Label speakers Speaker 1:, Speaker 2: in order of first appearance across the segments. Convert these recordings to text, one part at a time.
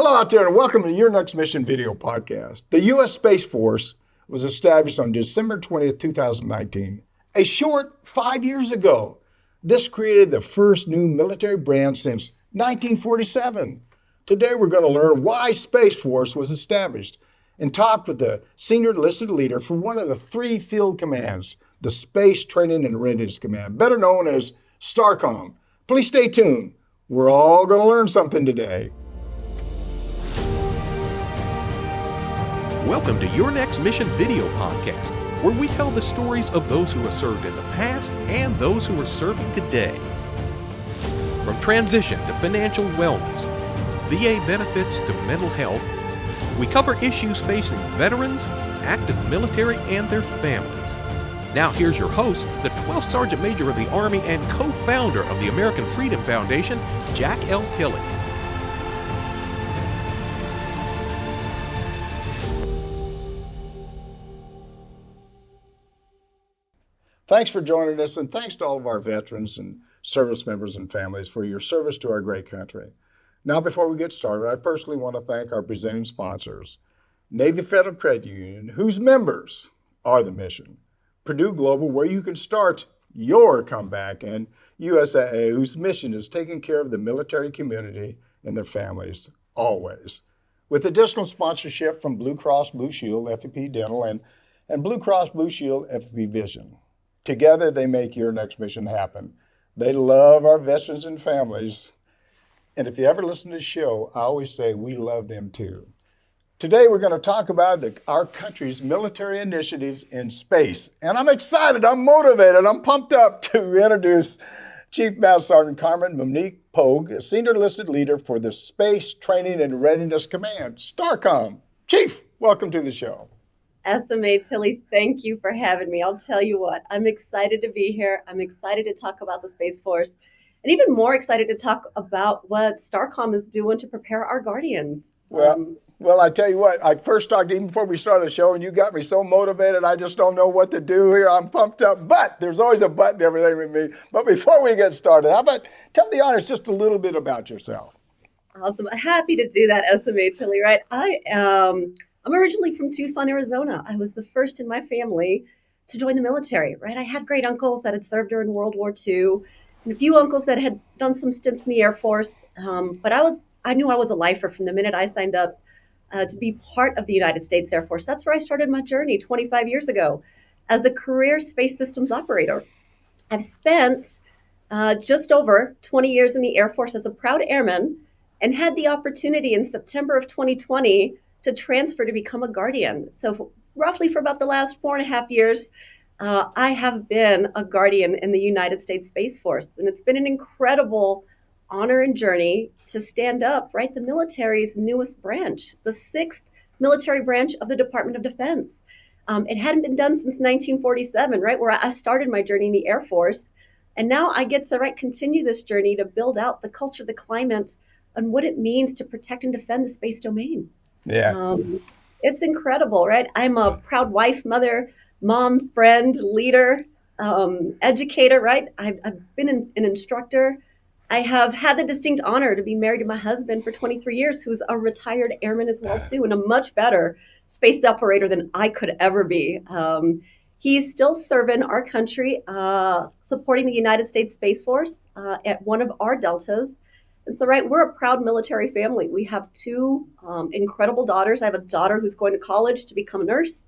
Speaker 1: Hello out there and welcome to Your Next Mission video podcast. The U.S. Space Force was established on December 20th, 2019, a short 5 years ago. This created the first new military branch since 1947. Today we're going to learn why Space Force was established and talk with the senior enlisted leader for one of the three field commands, the Space Training and Readiness Command, better known as STARCOM. Please stay tuned. We're all going to learn something today.
Speaker 2: Welcome to Your Next Mission video podcast, where we tell the stories of those who have served in the past and those who are serving today. From transition to financial wellness, VA benefits to mental health, we cover issues facing veterans, active military, and their families. Now here's your host, the 12th Sergeant Major of the Army and co-founder of the American Freedom Foundation, Jack L. Tilley.
Speaker 1: Thanks for joining us, and thanks to all of our veterans and service members and families for your service to our great country. Now, before we get started, I personally want to thank our presenting sponsors, Navy Federal Credit Union, whose members are the mission, Purdue Global, where you can start your comeback, and USAA, whose mission is taking care of the military community and their families always. With additional sponsorship from Blue Cross Blue Shield, FEP Dental, and Blue Cross Blue Shield, FEP Vision. Together, they make Your Next Mission happen. They love our veterans and families. And if you ever listen to the show, I always say we love them too. Today, we're going to talk about our country's military initiatives in space. And I'm excited, I'm motivated, I'm pumped up to introduce Chief Master Sergeant Karmann-Monique Pogue, a senior enlisted leader for the Space Training and Readiness Command, STARCOM. Chief, welcome to the show.
Speaker 3: SMA Tilley, thank you for having me. I'll tell you what, I'm excited to be here. I'm excited to talk about the Space Force, and even more excited to talk about what STARCOM is doing to prepare our Guardians.
Speaker 1: Well, I tell you what, I first talked even before we started the show, and you got me so motivated, I just don't know what to do here. I'm pumped up, but there's always a but and everything with me. But before we get started, how about tell the audience just a little bit about yourself?
Speaker 3: Awesome. Happy to do that, SMA Tilley, right? I'm originally from Tucson, Arizona. I was the first in my family to join the military, right? I had great uncles that had served during World War II and a few uncles that had done some stints in the Air Force. But I knew I was a lifer from the minute I signed up to be part of the United States Air Force. That's where I started my journey 25 years ago as the career space systems operator. I've spent just over 20 years in the Air Force as a proud airman and had the opportunity in September of 2020 to transfer to become a Guardian. So roughly for about the last 4.5 years, I have been a Guardian in the United States Space Force. And it's been an incredible honor and journey to stand up, right, the military's newest branch, the 6th military branch of the Department of Defense. It hadn't been done since 1947, right, where I started my journey in the Air Force. And now I get to, right, continue this journey to build out the culture, the climate, and what it means to protect and defend the space domain.
Speaker 1: Yeah.
Speaker 3: It's incredible, right? I'm a proud wife, mother, mom, friend, leader, educator, right? I've been an instructor. I have had the distinct honor to be married to my husband for 23 years, who's a retired airman as well, too, and a much better space operator than I could ever be. He's still serving our country, supporting the United States Space Force at one of our deltas. And so, right, we're a proud military family. We have two incredible daughters. I have a daughter who's going to college to become a nurse.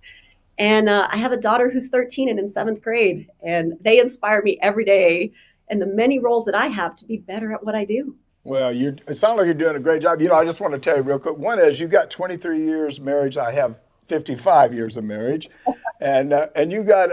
Speaker 3: And I have a daughter who's 13 and in 7th grade. And they inspire me every day in the many roles that I have to be better at what I do.
Speaker 1: Well, it sounds like you're doing a great job. You know, I just want to tell you real quick. One is you've got 23 years marriage. I have 55 years of marriage. And you got,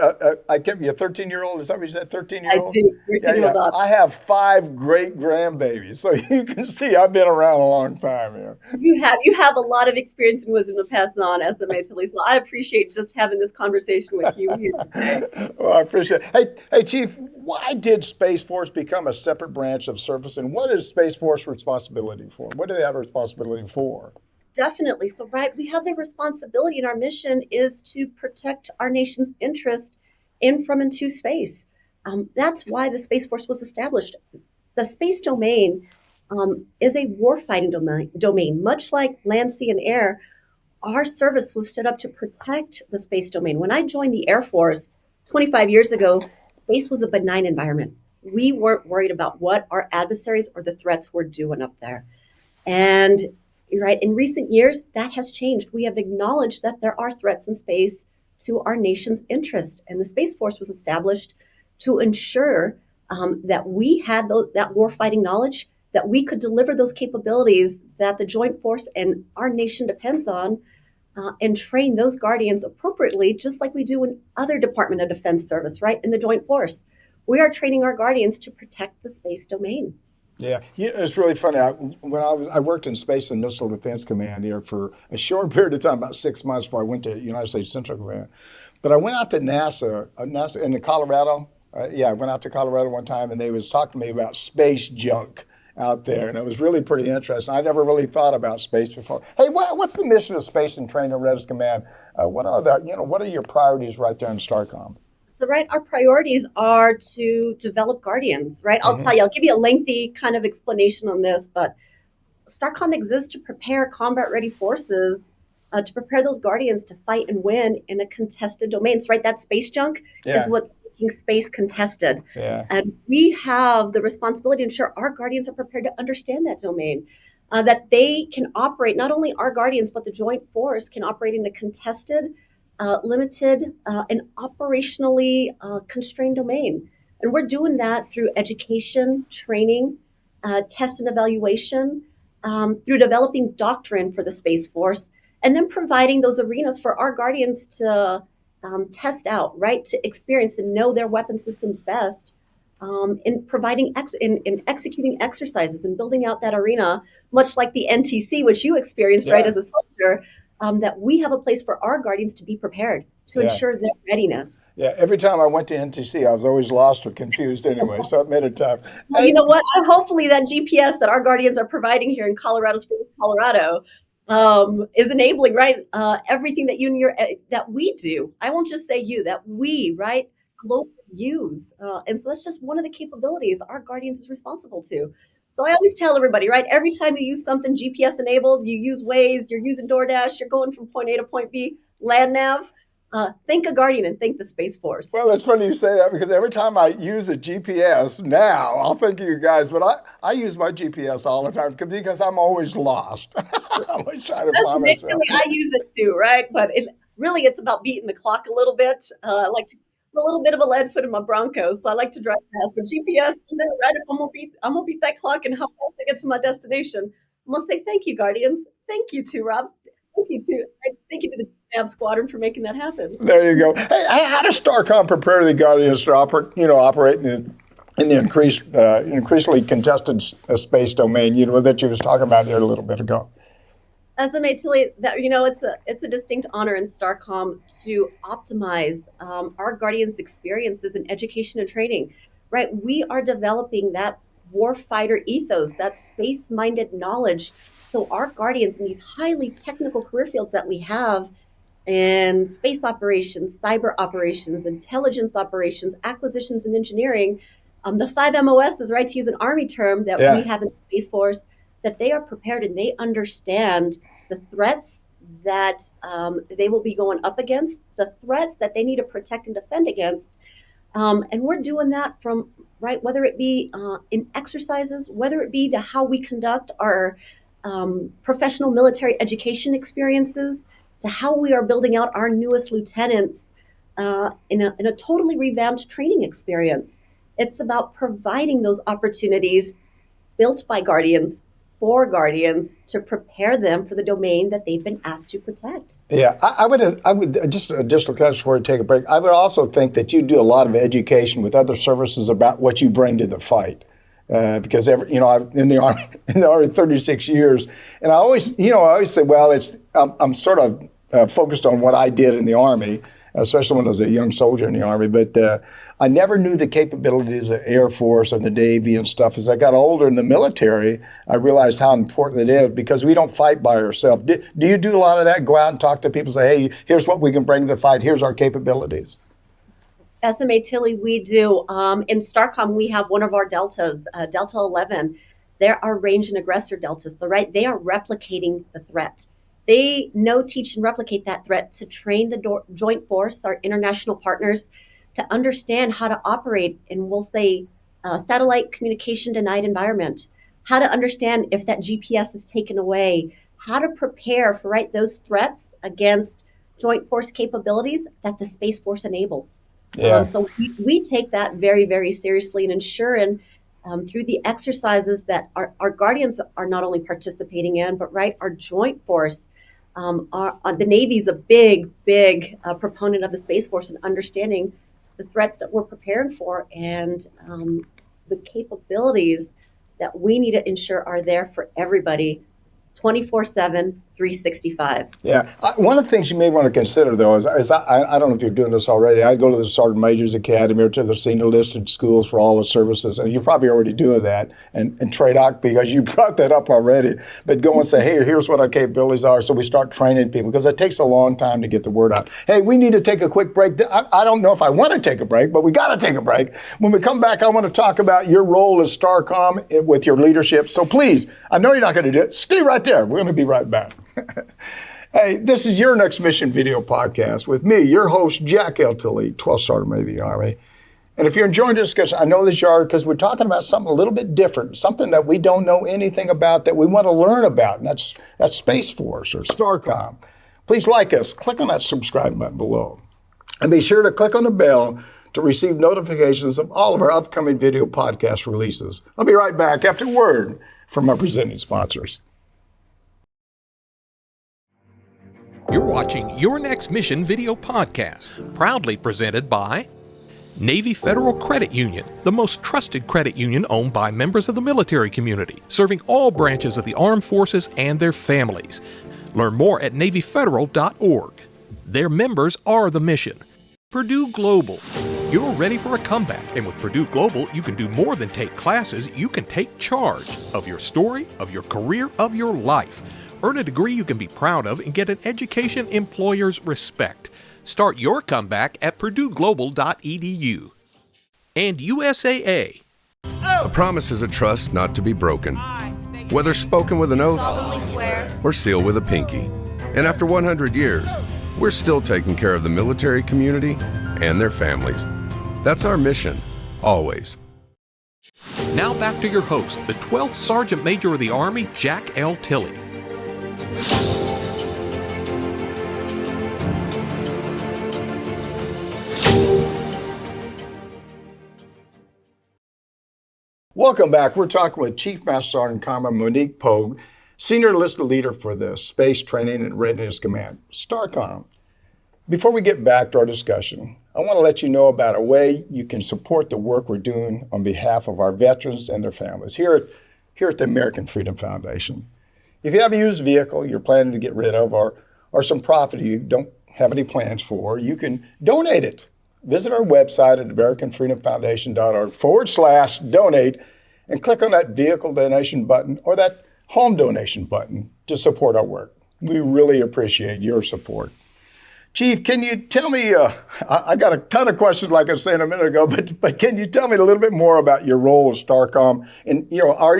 Speaker 1: I can't be a 13-year-old. Is that what you said, 13-year-old?
Speaker 3: I do. 13-year-old daughter.
Speaker 1: I have 5 great grandbabies. So you can see I've been around a long time here.
Speaker 3: You have a lot of experience and wisdom to pass on, SMA Tilley. So I appreciate just having this conversation with you here today.
Speaker 1: Well, I appreciate it. Hey, Chief, why did Space Force become a separate branch of service? And what is Space Force responsibility for? What do they have responsibility for?
Speaker 3: Definitely. So, right, we have the responsibility, and our mission is to protect our nation's interest in, from, and to space. That's why the Space Force was established. The space domain is a warfighting domain. Much like land, sea, and air, our service was stood up to protect the space domain. When I joined the Air Force 25 years ago, space was a benign environment. We weren't worried about what our adversaries or the threats were doing up there. And right, in recent years, that has changed. We have acknowledged that there are threats in space to our nation's interest. And the Space Force was established to ensure that we had that warfighting knowledge, that we could deliver those capabilities that the Joint Force and our nation depends on, and train those guardians appropriately, just like we do in other Department of Defense service, right? In the Joint Force. We are training our guardians to protect the space domain.
Speaker 1: Yeah, it's really funny. I worked in Space and Missile Defense Command here for a short period of time, about 6 months before I went to United States Central Command. But I went out to NASA in Colorado. I went out to Colorado one time, and they was talking to me about space junk out there, and it was really pretty interesting. I never really thought about space before. Hey, what's the mission of Space and Training and Readiness Command? What are your priorities right there in STARCOM?
Speaker 3: So, right, our priorities are to develop guardians, right? I'll tell you, I'll give you a lengthy kind of explanation on this, but STARCOM exists to prepare combat-ready forces, to prepare those guardians to fight and win in a contested domain. So, right, that space junk is what's making space contested.
Speaker 1: Yeah.
Speaker 3: And we have the responsibility to ensure our guardians are prepared to understand that domain, that they can operate, not only our guardians, but the Joint Force can operate in a contested, limited, and operationally constrained domain. And we're doing that through education, training, test and evaluation, through developing doctrine for the Space Force, and then providing those arenas for our guardians to test out, right, to experience and know their weapon systems best, in providing in executing exercises and building out that arena, much like the NTC, which you experienced, right, as a soldier. That we have a place for our guardians to be prepared to ensure their readiness.
Speaker 1: Yeah, every time I went to NTC, I was always lost or confused anyway, so it made it tough.
Speaker 3: Well, you know what? Hopefully that GPS that our guardians are providing here in Colorado Springs, Colorado, is enabling, right, everything that that we do. I won't just say you, that we, right, globally use. And so that's just one of the capabilities our guardians is responsible to. So I always tell everybody, right, every time you use something GPS enabled, you use Waze, you're using DoorDash, you're going from point A to point B, land nav, think a guardian and think the Space Force.
Speaker 1: Well, it's funny you say that because every time I use a GPS now, I'll think of you guys, but I use my GPS all the time because I'm always lost. I'm always trying to find myself.
Speaker 3: I use it too, right? But it's about beating the clock a little bit. I like to a little bit of a lead foot in my Broncos, so I like to drive fast. But GPS, right? If I'm gonna beat that clock and how fast I get to my destination, I'm gonna say thank you, Guardians. Thank you to Rob. Thank you to the NAV Squadron for making that happen.
Speaker 1: There you go. Hey, how does STARCOM prepare the Guardians to operate in the increasingly contested space domain? That you was talking about here a little bit ago.
Speaker 3: SMA Tilley, it's a distinct honor in STARCOM to optimize our guardians' experiences in education and training. Right, we are developing that warfighter ethos, that space-minded knowledge, so our guardians in these highly technical career fields that we have in space operations, cyber operations, intelligence operations, acquisitions, and engineering, the 5 MOSs, right, to use an Army term that we have in the Space Force, that they are prepared and they understand the threats that they will be going up against, the threats that they need to protect and defend against. And we're doing that from, right, whether it be in exercises, whether it be to how we conduct our professional military education experiences, to how we are building out our newest lieutenants in a totally revamped training experience. It's about providing those opportunities built by guardians for guardians to prepare them for the domain that they've been asked to protect.
Speaker 1: Yeah, I would just before we take a break, I would also think that you do a lot of education with other services about what you bring to the fight. Because I've in the Army 36 years, and I always say, well, I'm sort of focused on what I did in the Army, especially when I was a young soldier in the Army, but I never knew the capabilities of the Air Force and the Navy and stuff. As I got older in the military, I realized how important it is because we don't fight by ourselves. Do you do a lot of that? Go out and talk to people, say, hey, here's what we can bring to the fight. Here's our capabilities.
Speaker 3: SMA Tilley, we do. In STARCOM, we have one of our deltas, Delta 11, there are range and aggressor deltas. So, right, they are replicating the threat. They know, teach, and replicate that threat to train the joint force, our international partners, to understand how to operate in, we'll say, satellite communication denied environment, how to understand if that GPS is taken away, how to prepare for, right, those threats against joint force capabilities that the Space Force enables.
Speaker 1: Yeah.
Speaker 3: So we take that very, very seriously and ensure through the exercises that our guardians are not only participating in, but right, our joint force, the Navy's a big proponent of the Space Force and understanding the threats that we're preparing for and the capabilities that we need to ensure are there for everybody 24/7, 365.
Speaker 1: Yeah. One of the things you may want to consider, though, is I don't know if you're doing this already. I go to the Sergeant Major's Academy or to the senior enlisted schools for all the services, and you're probably already doing that. And trade out because you brought that up already. But go and say, hey, here's what our capabilities are. So we start training people because it takes a long time to get the word out. Hey, we need to take a quick break. I don't know if I want to take a break, but we got to take a break. When we come back, I want to talk about your role as STARCOM with your leadership. So please, I know you're not going to do it. Stay right there. We're going to be right back. Hey, this is your Next Mission video podcast with me, your host, Jack L. Tilley, 12th Sergeant Major of the Army. And if you're enjoying the discussion, I know that you are because we're talking about something a little bit different, something that we don't know anything about that we want to learn about, and that's Space Force or STARCOM. Please like us. Click on that subscribe button below. And be sure to click on the bell to receive notifications of all of our upcoming video podcast releases. I'll be right back after a word from our presenting sponsors.
Speaker 2: You're watching Your Next Mission video podcast, proudly presented by Navy Federal Credit Union, the most trusted credit union owned by members of the military community, serving all branches of the armed forces and their families. Learn more at NavyFederal.org. Their members are the mission. Purdue Global. You're ready for a comeback, and with Purdue Global, you can do more than take classes. You can take charge of your story, of your career, of your life. Earn a degree you can be proud of and get an education employers respect. Start your comeback at purdueglobal.edu. And USAA.
Speaker 4: A promise is a trust not to be broken, whether spoken with an oath
Speaker 5: Solemnly swear.
Speaker 4: or sealed with a pinky. And after 100 years, we're still taking care of the military community and their families. That's our mission, always.
Speaker 2: Now back to your host, the 12th Sergeant Major of the Army, Jack L. Tilley.
Speaker 1: Welcome back. We're talking with Chief Master Sergeant Karmann-Monique Pogue, Senior Enlisted Leader for the Space Training and Readiness Command, STARCOM. Before we get back to our discussion, I want to let you know about a way you can support the work we're doing on behalf of our veterans and their families here at the American Freedom Foundation. If you have a used vehicle you're planning to get rid of or some property you don't have any plans for, you can donate it. Visit our website at AmericanFreedomFoundation.org/donate and click on that vehicle donation button or that home donation button to support our work. We really appreciate your support. Chief, can you tell me, I got a ton of questions like I was saying a minute ago, but can you tell me a little bit more about your role as STARCOM and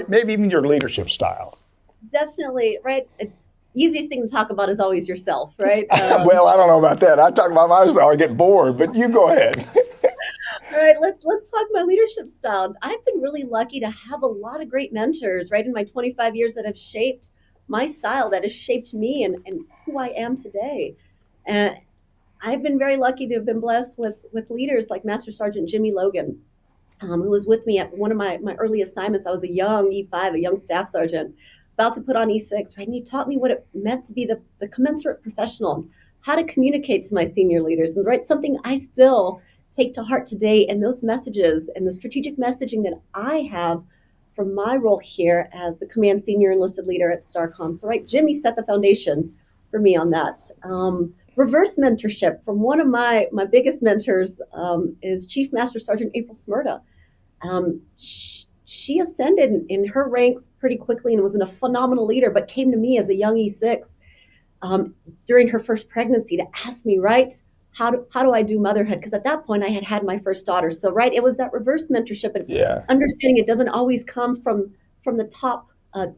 Speaker 1: maybe even your leadership style?
Speaker 3: Definitely, right? Easiest thing to talk about is always yourself, right?
Speaker 1: Well, I don't know about that. I talk about myself, I get bored, but you go ahead.
Speaker 3: All right, let's talk my leadership style. I've been really lucky to have a lot of great mentors, right, in my 25 years that have shaped my style, that has shaped me and who I am today. And I've been very lucky to have been blessed with leaders like Master Sergeant Jimmy Logan, who was with me at one of my early assignments. I was a young E5, a young staff sergeant, about to put on E6, right? And he taught me what it meant to be the commensurate professional, how to communicate to my senior leaders, and right, something I still take to heart today. And those messages and the strategic messaging that I have from my role here as the command senior enlisted leader at STARCOM. So, right, Jimmy set the foundation for me on that. Reverse mentorship from one of my biggest mentors is Chief Master Sergeant April Smyrda. She ascended in her ranks pretty quickly and was a phenomenal leader, but came to me as a young E6 during her first pregnancy to ask me, right, how do I do motherhood? Because at that point I had my first daughter. So, right, it was that reverse mentorship and understanding it doesn't always come from from the top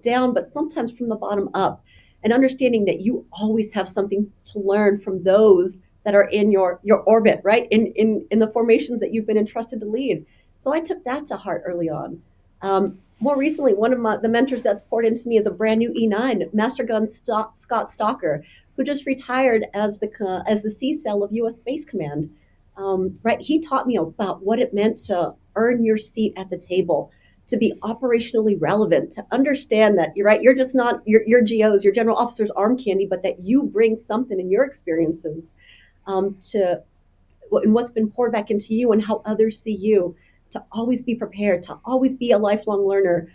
Speaker 3: down, but sometimes from the bottom up, and understanding that you always have something to learn from those that are in your orbit, right? In the formations that you've been entrusted to lead. So I took that to heart early on. More recently, one of the mentors that's poured into me is a brand new E9, Master Gun Scott Stalker, who just retired as the C-Cell of U.S. Space Command. Right, he taught me about what it meant to earn your seat at the table, to be operationally relevant, to understand that you're just not your GOs, your general officer's arm candy, but that you bring something in your experiences to and what's been poured back into you and how others see you, to always be prepared, to always be a lifelong learner.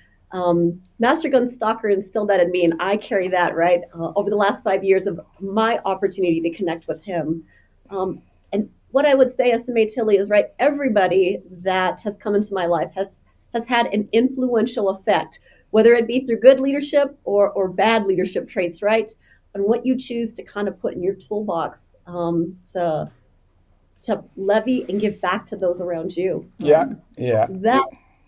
Speaker 3: Master Gun Stalker instilled that in me, and I carry that, right, over the last 5 years of my opportunity to connect with him. And what I would say, SMA Tilley, is, right, everybody that has come into my life has had an influential effect, whether it be through good leadership or bad leadership traits, right, and what you choose to kind of put in your toolbox to levy and give back to those around you.
Speaker 1: Yeah.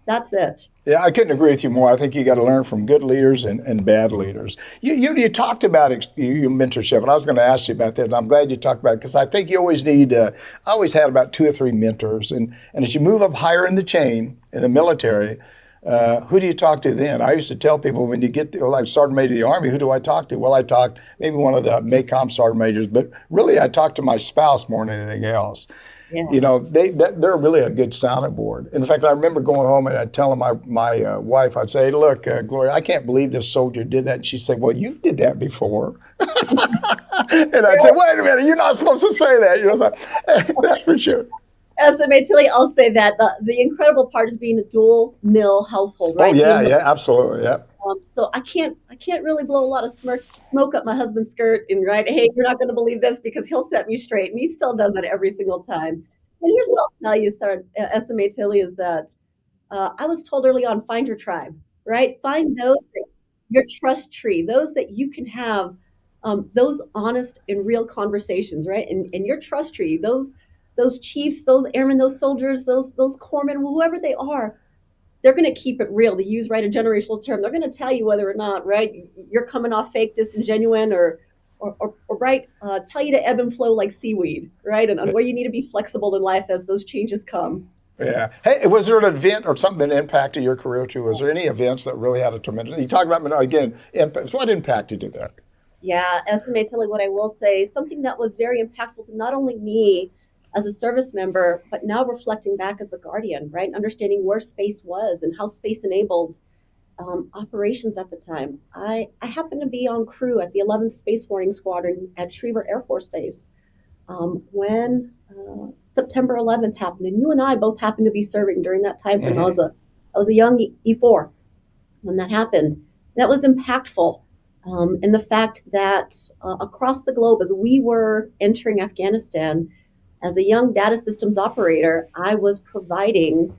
Speaker 3: That's it.
Speaker 1: Yeah, I couldn't agree with you more. I think you got to learn from good leaders and bad leaders. You talked about your mentorship, and I was going to ask you about that, and I'm glad you talked about it, because I think you always need, I always had about 2 or 3 mentors, and as you move up higher in the chain in the military, who do you talk to then? I used to tell people, when you get to, like, Sergeant Major of the Army, who do I talk to? Well, I talked maybe one of the MACOM Sergeant Majors, but really I talked to my spouse more than anything else.
Speaker 3: Yeah.
Speaker 1: You know, they're really a good sounding board. In fact, I remember going home and I'd tell my wife, I'd say, look, Gloria, I can't believe this soldier did that. And she'd say, well, you did that before. And I'd say, wait a minute, you're not supposed to say that. You know, so, that's for sure.
Speaker 3: SMA Tilley, I'll say that the incredible part is being a dual mill household, right?
Speaker 1: Oh, yeah, absolutely, yeah.
Speaker 3: So I can't really blow a lot of smoke up my husband's skirt and, right, hey, you're not going to believe this, because he'll set me straight, and he still does that every single time. And here's what I'll tell you, SMA Tilley, is that I was told early on, find your tribe, right? Find those your trust tree, those that you can have those honest and real conversations, right? And your trust tree, those chiefs, those airmen, those soldiers, those corpsmen, whoever they are, they're going to keep it real, to use, right, a generational term. They're going to tell you whether or not, right, you're coming off fake, disingenuine, or right, tell you to ebb and flow like seaweed, right, and where you need to be flexible in life as those changes come.
Speaker 1: Yeah. Hey, was there an event or something that impacted your career too? Was there any events that really had a tremendous? You talk about, again, impact. So what impacted you there?
Speaker 3: Yeah, SMA Tilley, what I will say, something that was very impactful to not only me as a service member, but now reflecting back as a guardian, right? Understanding where space was and how space enabled operations at the time. I happened to be on crew at the 11th Space Warning Squadron at Schriever Air Force Base when September 11th happened, and you and I both happened to be serving during that time frame.
Speaker 1: Mm-hmm.
Speaker 3: I was a young E4 when that happened. That was impactful in the fact that across the globe, as we were entering Afghanistan, as a young data systems operator, I was providing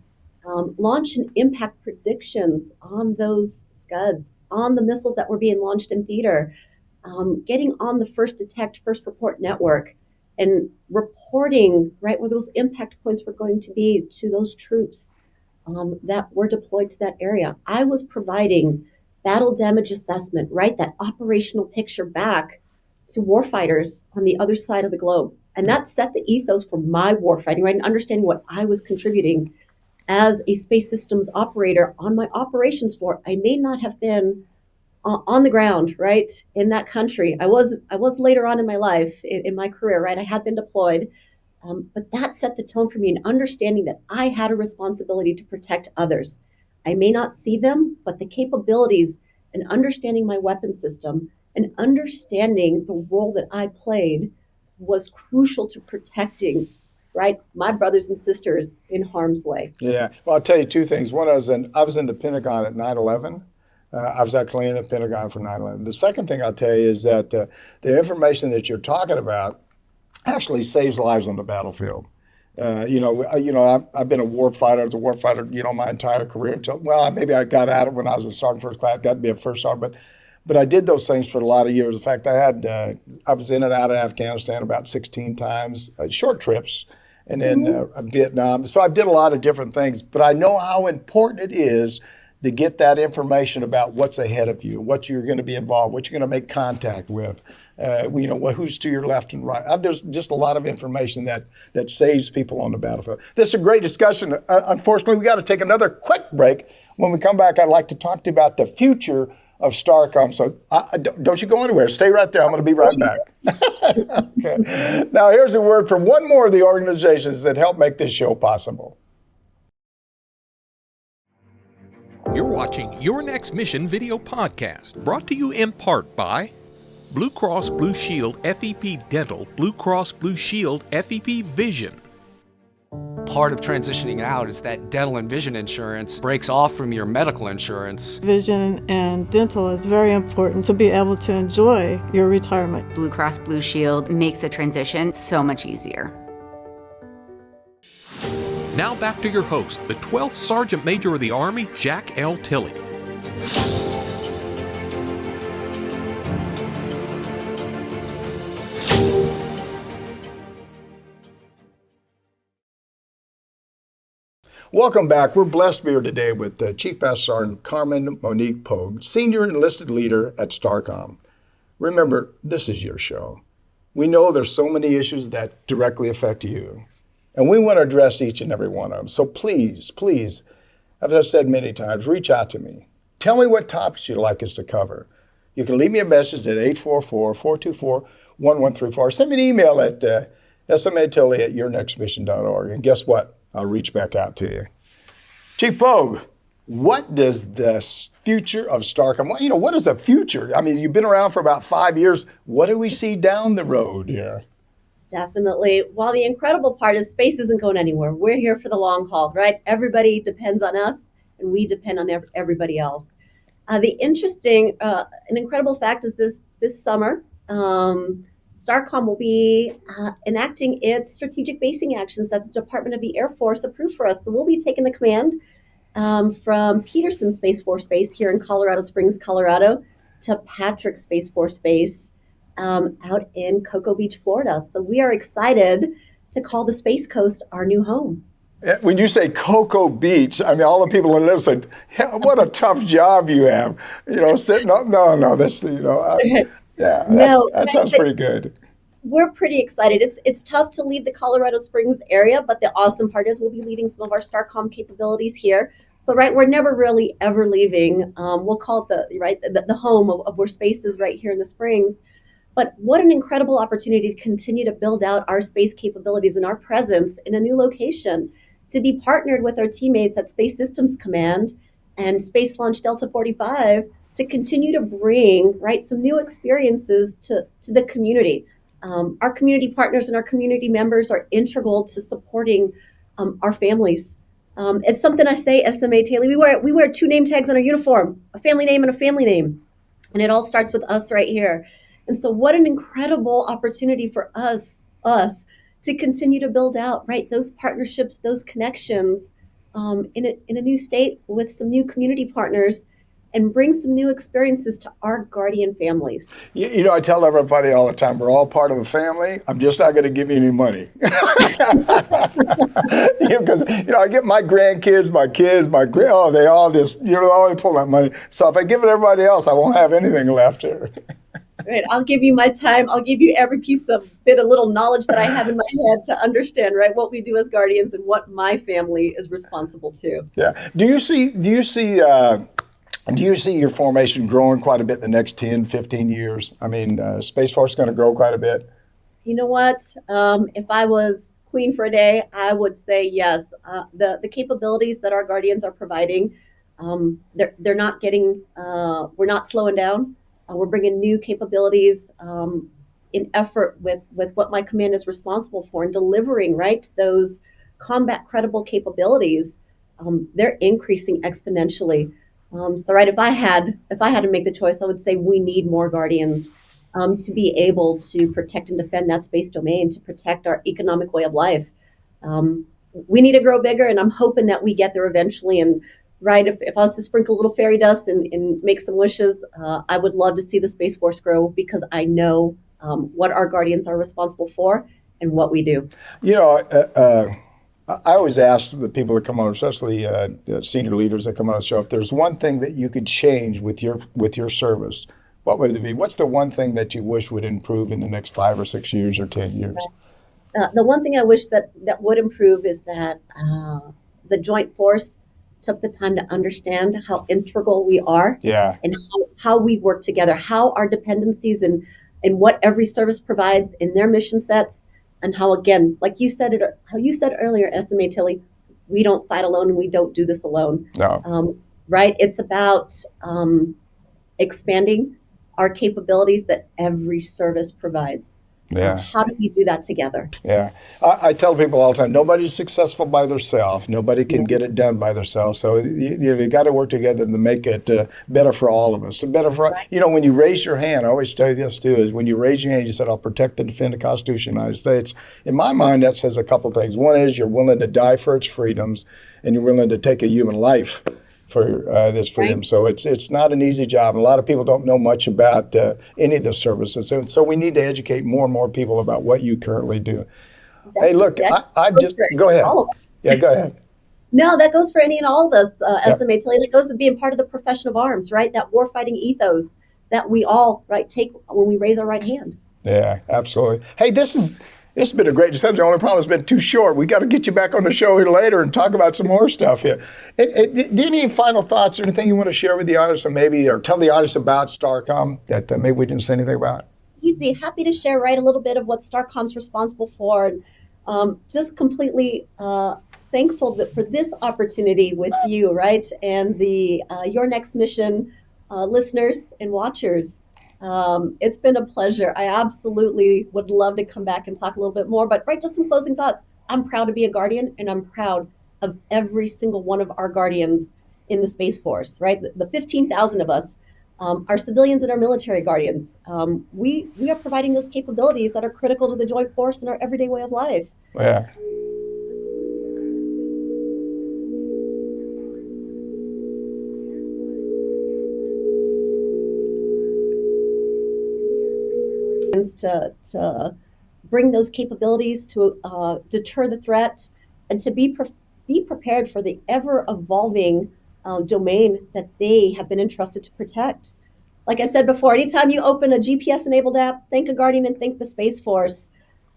Speaker 3: launch and impact predictions on those Scuds, on the missiles that were being launched in theater, getting on the first detect, first report network, and reporting, right, where those impact points were going to be to those troops that were deployed to that area. I was providing battle damage assessment, right, that operational picture back to warfighters on the other side of the globe. And that set the ethos for my warfighting, right? And understanding what I was contributing as a space systems operator on my operations floor. I may not have been on the ground, right, in that country. I was later on in my life, in my career, right? I had been deployed, but that set the tone for me, in understanding that I had a responsibility to protect others. I may not see them, but the capabilities and understanding my weapon system and understanding the role that I played was crucial to protecting, right, my brothers and sisters in harm's way.
Speaker 1: Yeah. Well, I'll tell you 2 things. One, I was in the Pentagon at 9/11. I was actually in the Pentagon for 9/11. The second thing I'll tell you is that the information that you're talking about actually saves lives on the battlefield. I've been a war fighter. I was a war fighter, my entire career until, maybe I got out of it when I was a sergeant first class, got to be a first sergeant, but I did those things for a lot of years. In fact, I was in and out of Afghanistan about 16 times, short trips, and then Vietnam. So I did a lot of different things, but I know how important it is to get that information about what's ahead of you, what you're going to be involved, what you're going to make contact with, who's to your left and right. There's just a lot of information that saves people on the battlefield. This is a great discussion. Unfortunately, we got to take another quick break. When we come back, I'd like to talk to you about the future of STARCOM. So don't you go anywhere. Stay right there. I'm going to be right back. Okay. Now, here's a word from one more of the organizations that help make this show possible.
Speaker 2: You're watching Your Next Mission video podcast, brought to you in part by Blue Cross Blue Shield FEP Dental, Blue Cross Blue Shield FEP Vision.
Speaker 5: Part of transitioning out is that dental and vision insurance breaks off from your medical insurance.
Speaker 6: Vision and dental is very important to be able to enjoy your retirement.
Speaker 7: Blue Cross Blue Shield makes the transition so much easier.
Speaker 2: Now back to your host, the 12th Sergeant Major of the Army, Jack L. Tilley.
Speaker 1: Welcome back. We're blessed to be here today with Chief Master Sergeant Karmann-Monique Pogue, Senior Enlisted Leader at STARCOM. Remember, this is your show. We know there's so many issues that directly affect you, and we want to address each and every one of them. So please, as I've said many times, reach out to me. Tell me what topics you'd like us to cover. You can leave me a message at 844-424-1134. Send me an email at smatilley@yournextmission.org. And guess what? I'll reach back out to you. Chief Pogue, what does the future of STARCOM, what is the future? I mean, you've been around for about 5 years. What do we see down the road here?
Speaker 3: Definitely. Well, the incredible part is space isn't going anywhere. We're here for the long haul, right? Everybody depends on us, and we depend on everybody else. The interesting, an incredible fact is this summer, STARCOM will be enacting its strategic basing actions that the Department of the Air Force approved for us. So we'll be taking the command from Peterson Space Force Base here in Colorado Springs, Colorado, to Patrick Space Force Base out in Cocoa Beach, Florida. So we are excited to call the Space Coast our new home.
Speaker 1: When you say Cocoa Beach, I mean, all the people in there said, what a tough job you have. Sitting up, that sounds pretty good.
Speaker 3: We're pretty excited. It's tough to leave the Colorado Springs area, but the awesome part is we'll be leaving some of our STARCOM capabilities here. So, we're never really ever leaving. We'll call it the home of where space is right here in the Springs. But what an incredible opportunity to continue to build out our space capabilities and our presence in a new location, to be partnered with our teammates at Space Systems Command and Space Launch Delta 45 to continue to bring some new experiences to the community. Our community partners and our community members are integral to supporting our families. It's something I say, SMA Tilley, we wear two name tags on our uniform, a family name and a family name. And it all starts with us right here. And so what an incredible opportunity for us to continue to build out, those partnerships, those connections in a new state with some new community partners, and bring some new experiences to our Guardian families.
Speaker 1: I tell everybody all the time, we're all part of a family. I'm just not going to give you any money. Because, I get my grandkids, my kids, they all just, always pull that money. So if I give it to everybody else, I won't have anything left here.
Speaker 3: Right. I'll give you my time. I'll give you every piece of little knowledge that I have in my head to understand, what we do as Guardians and what my family is responsible to.
Speaker 1: Yeah. Do you see your formation growing quite a bit in the next 10, 15 years? I mean, Space Force is going to grow quite a bit.
Speaker 3: You know what? If I was queen for a day, I would say yes. The capabilities that our Guardians are providing, they're not getting, we're not slowing down. We're bringing new capabilities in effort with what my command is responsible for, and delivering those combat credible capabilities. They're increasing exponentially. If I had to make the choice, I would say we need more Guardians to be able to protect and defend that space domain, to protect our economic way of life. We need to grow bigger, and I'm hoping that we get there eventually. And if I was to sprinkle a little fairy dust and make some wishes, I would love to see the Space Force grow, because I know what our Guardians are responsible for and what we do.
Speaker 1: I always ask the people that come on, especially senior leaders that come on the show, if there's one thing that you could change with your service, what would it be? What's the one thing that you wish would improve in the next 5 or 6 years or 10 years?
Speaker 3: The one thing I wish that would improve is that the Joint Force took the time to understand how integral we are,
Speaker 1: Yeah.
Speaker 3: and how we work together, how our dependencies and what every service provides in their mission sets, and how, again, like you said how you said earlier, SMA Tilley, we don't fight alone and we don't do this alone.
Speaker 1: No.
Speaker 3: Right? It's about expanding our capabilities that every service provides.
Speaker 1: Yeah.
Speaker 3: How do we do that together?
Speaker 1: Yeah. I tell people all the time, nobody's successful by themselves. Nobody can get it done by themselves. So you got to work together to make it better for all of us. And better for, when you raise your hand, I always tell you this too, is when you raise your hand, you said, I'll protect and defend the Constitution of the United States. In my mind, that says a couple of things. One is you're willing to die for its freedoms, and you're willing to take a human life for this freedom.
Speaker 3: Right.
Speaker 1: So it's not an easy job. And a lot of people don't know much about any of the services. So we need to educate more and more people about what you currently do. Hey, look, I just, go ahead.
Speaker 3: All of us.
Speaker 1: Yeah, go ahead.
Speaker 3: No, that goes for any and all of us, SMA Tilley. That goes to being part of the profession of arms, right? That warfighting ethos that we all, take when we raise our right hand.
Speaker 1: Yeah, absolutely. Hey, this has been a great discussion. The only problem has been too short. We got to get you back on the show here later and talk about some more stuff here. Any final thoughts or anything you want to share with the audience, or tell the audience about STARCOM that maybe we didn't say anything about?
Speaker 3: Easy. Happy to share a little bit of what STARCOM's responsible for. And just completely thankful for this opportunity with you, right? And the Your Next Mission listeners and watchers. It's been a pleasure. I absolutely would love to come back and talk a little bit more, but just some closing thoughts. I'm proud to be a Guardian, and I'm proud of every single one of our Guardians in the Space Force, right? The 15,000 of us, our civilians and our military Guardians. We are providing those capabilities that are critical to the Joint Force and our everyday way of life.
Speaker 1: Yeah.
Speaker 3: To bring those capabilities to deter the threat, and to be prepared for the ever-evolving domain that they have been entrusted to protect. Like I said before, anytime you open a GPS-enabled app, think a Guardian and think the Space Force.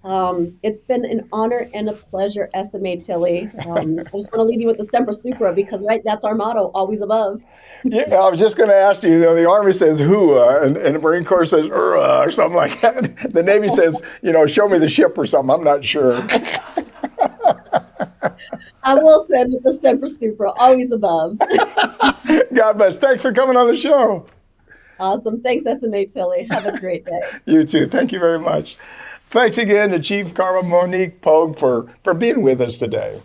Speaker 3: It's been an honor and a pleasure, SMA Tilley. I just want to leave you with the Semper Supra, because that's our motto, always above.
Speaker 1: Yeah, I was just going to ask you, the Army says "hooah" and the Marine Corps says "urrah" or something like that. The Navy says, show me the ship or something. I'm not sure.
Speaker 3: I will send with the Semper Supra, always above.
Speaker 1: God bless. Thanks for coming on the show.
Speaker 3: Awesome. Thanks, SMA Tilley. Have a great day.
Speaker 1: You too. Thank you very much. Thanks again to Chief Karmann-Monique Pogue for being with us today.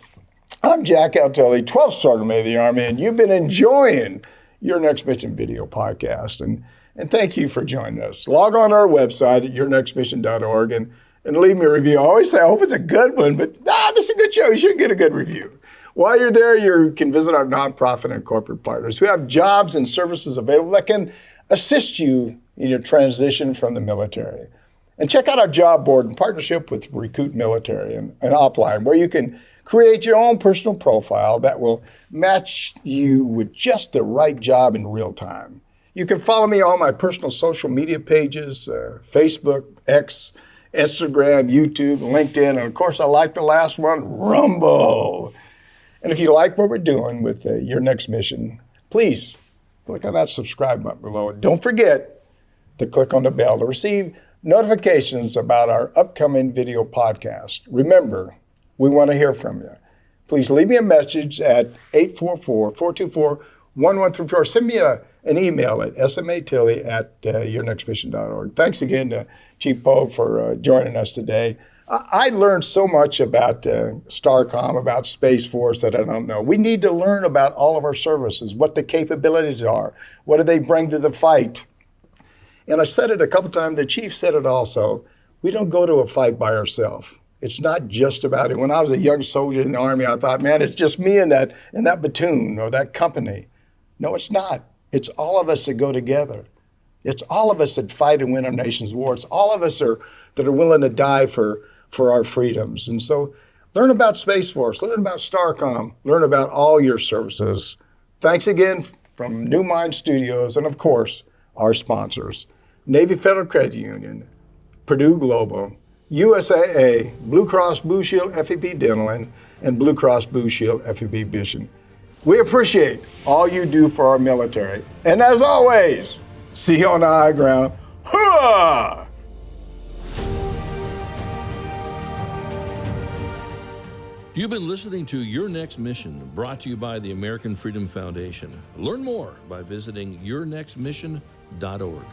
Speaker 1: I'm Jack L. Tilley, 12th Sergeant Major of the Army, and you've been enjoying Your Next Mission video podcast. And thank you for joining us. Log on to our website at yournextmission.org and leave me a review. I always say, I hope it's a good one, but this is a good show. You should get a good review. While you're there, you can visit our nonprofit and corporate partners who have jobs and services available that can assist you in your transition from the military. And check out our job board in partnership with Recruit Military and Upline, where you can create your own personal profile that will match you with just the right job in real time. You can follow me on my personal social media pages, Facebook, X, Instagram, YouTube, LinkedIn, and of course, I like the last one, Rumble. And if you like what we're doing with Your Next Mission, please click on that subscribe button below. And don't forget to click on the bell to receive notifications about our upcoming video podcast. Remember, we want to hear from you. Please leave me a message at 844-424-1134. Send me an email at smatilley@yournextmission.org. Thanks again to Chief Pogue for joining us today. I learned so much about STARCOM, about Space Force that I don't know. We need to learn about all of our services, what the capabilities are, what do they bring to the fight. And I said it a couple times, the chief said it also, we don't go to a fight by ourselves. It's not just about it. When I was a young soldier in the Army, I thought, man, it's just me and that platoon or that company. No, it's not. It's all of us that go together. It's all of us that fight and win our nation's war. It's all of us that are willing to die for our freedoms. And so Learn about Space Force, learn about STARCOM, learn about all your services. Thanks again from New Mind Studios and, of course, our sponsors, Navy Federal Credit Union, Purdue Global, USAA, Blue Cross Blue Shield FEP Dental, and Blue Cross Blue Shield FEP Vision. We appreciate all you do for our military. And as always, see you on the high ground. Hoorah!
Speaker 8: You've been listening to Your Next Mission, brought to you by the American Freedom Foundation. Learn more by visiting yournextmission.org.